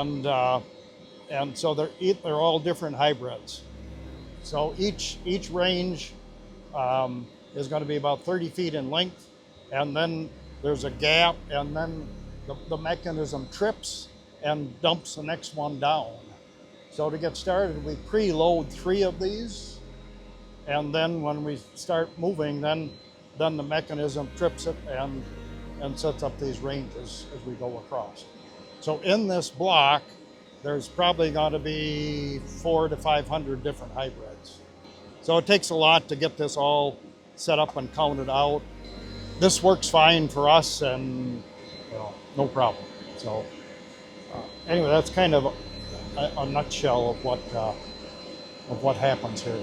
and so they're all different hybrids. So each range is going to be about 30 feet in length, and then there's a gap, and then the mechanism trips and dumps the next one down. So to get started, we preload 3 of these, and then when we start moving, then the mechanism trips it and sets up these ranges as we go across. So in this block, there's probably going to be 400 to 500 different hybrids. So it takes a lot to get this all set up and counted out. This works fine for us, and no problem. So anyway, that's kind of a nutshell of what happens here.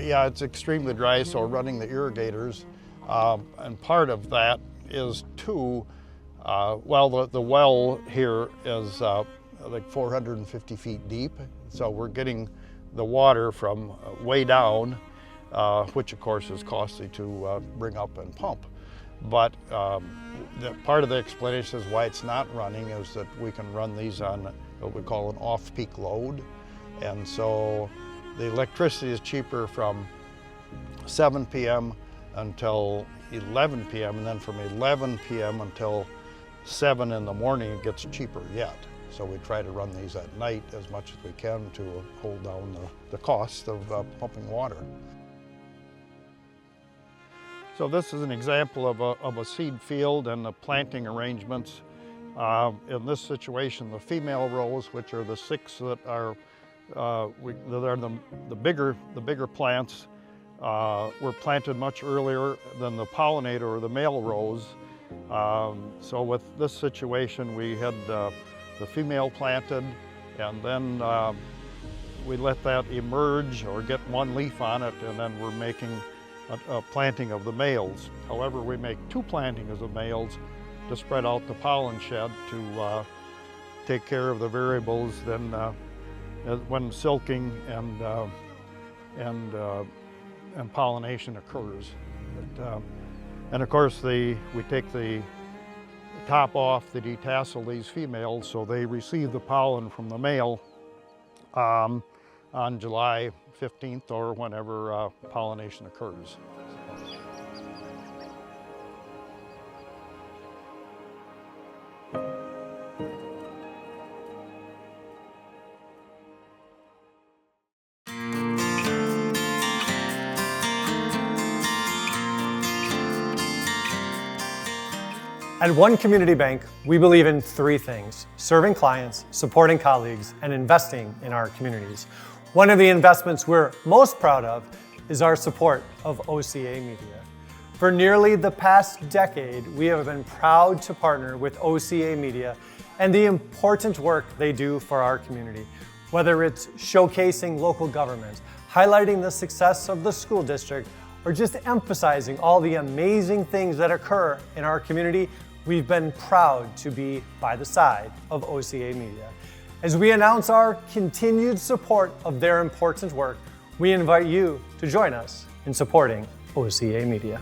Yeah, it's extremely dry, so running the irrigators, and part of that is too, well, the well here is like 450 feet deep, so we're getting the water from way down, which of course is costly to bring up and pump. But part of the explanation is why it's not running is that we can run these on what we call an off-peak load, and so the electricity is cheaper from 7 p.m. until 11 p.m. and then from 11 p.m. until 7 in the morning it gets cheaper yet. So we try to run these at night as much as we can to hold down the cost of pumping water. So this is an example of a seed field and the planting arrangements. In this situation, the female rows, which are the 6 that are the bigger plants, were planted much earlier than the pollinator or the male rows. So with this situation, we had the female planted, and then we let that emerge or get one leaf on it, and then we're making a planting of the males. However, we make 2 plantings of males to spread out the pollen shed to take care of the variables then when silking and pollination occurs. And of course, we take the top off, the detassel these females, so they receive the pollen from the male on July 15th or whenever pollination occurs. At One Community Bank, we believe in 3 things: serving clients, supporting colleagues, and investing in our communities. One of the investments we're most proud of is our support of OCA Media. For nearly the past decade, we have been proud to partner with OCA Media and the important work they do for our community. Whether it's showcasing local government, highlighting the success of the school district, or just emphasizing all the amazing things that occur in our community, we've been proud to be by the side of OCA Media. As we announce our continued support of their important work, we invite you to join us in supporting OCA Media.